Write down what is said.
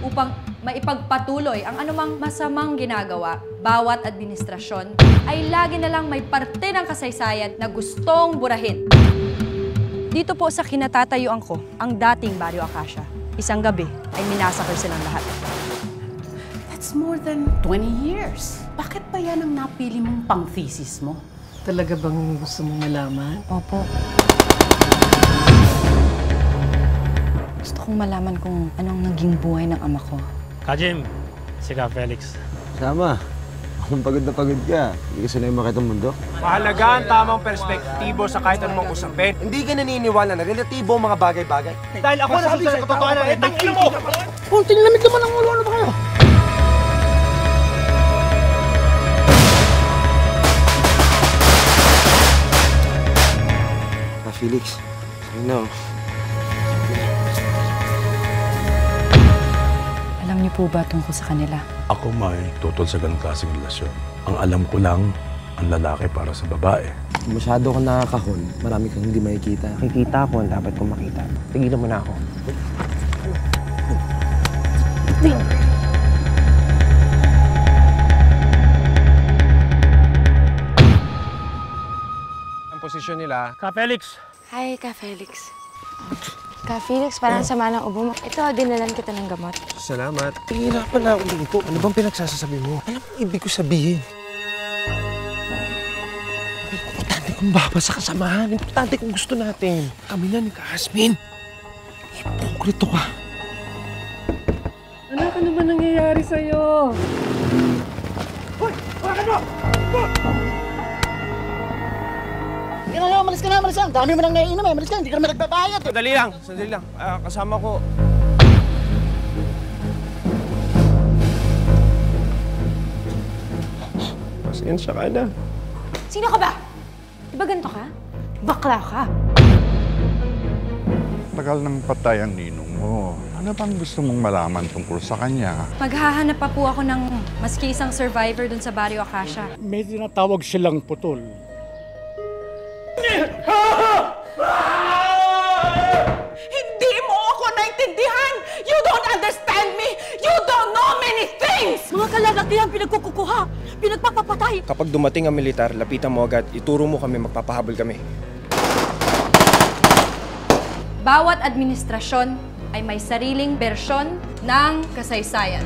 upang maipagpatuloy ang anumang masamang ginagawa. Bawat administrasyon ay lagi na lang may parte ng kasaysayan na gustong burahin. Dito po sa kinatatayuan ko, ang dating Barrio Acacia. Isang gabi ay minasakar silang lahat. That's more than 20 years. Bakit ba yan ang napili mong pang-thesis mo? Talaga bang gusto mong malaman? Opo. Gusto kong malaman kung anong naging buhay ng ama ko. Kajim, si Ka Felix. Sama. Kung pagod na pagod ka, hindi ka sanay makita ang mundo. Mahalaga ang tamang perspektibo sa kahit anumang usapin. Hindi ka naniniwala na relatibo ang mga bagay-bagay. Dahil ako nasabi sa katotohanan, eh, tangin mo! Kunting lamig naman ang ulo, ano ba kayo? Felix, I know. Alam niyo po ba tungkol sa kanila? Ako may tutol sa ganung klaseng relasyon. Ang alam ko lang, ang lalaki para sa babae. Kung masyado kang nakakahon, marami kang hindi makikita. Nakikita ko ang dapat kong makita. Tigilan mo na ako. Ang posisyon nila. Ka Felix! Hi, Ka Felix. Ka Felix, parang sama ng ubo mo. Ito, dinalan kita ng gamot. Salamat. Hihirapan na ako dito. Ano bang pinagsasasabi mo? Alam mo, ibig ko sabihin. Importante kung babasa kasamahan. Importante kung gusto natin. Kami na ni Kasmin. Hipokrito ka. Ano ka naman nangyayari sa'yo? Hoy! Bakit mo? Malis ka na, malis ka. Dami mo nang naiinom eh. Malis ka, hindi ka naman nagbabayad eh. Sandali lang. Kasama ko. Pasensya ka na. Sino ka ba? Di ba ganito ka? Bakla ka. Tagal ng patay ang ninong mo. Ano bang gusto mong malaman tungkol sa kanya? Maghahanap pa po ako ng maski isang survivor dun sa Barrio Acacia. May tinatawag silang putol. Hindi mo ako naintindihan! You don't understand me! You don't know many things! Mga kalalakihan pinagkukukuha, pinagpapapatay. Kapag dumating ang militar, lapitan mo agad. Ituro mo kami, magpapahabol kami. Bawat administrasyon ay may sariling bersyon ng kasaysayan.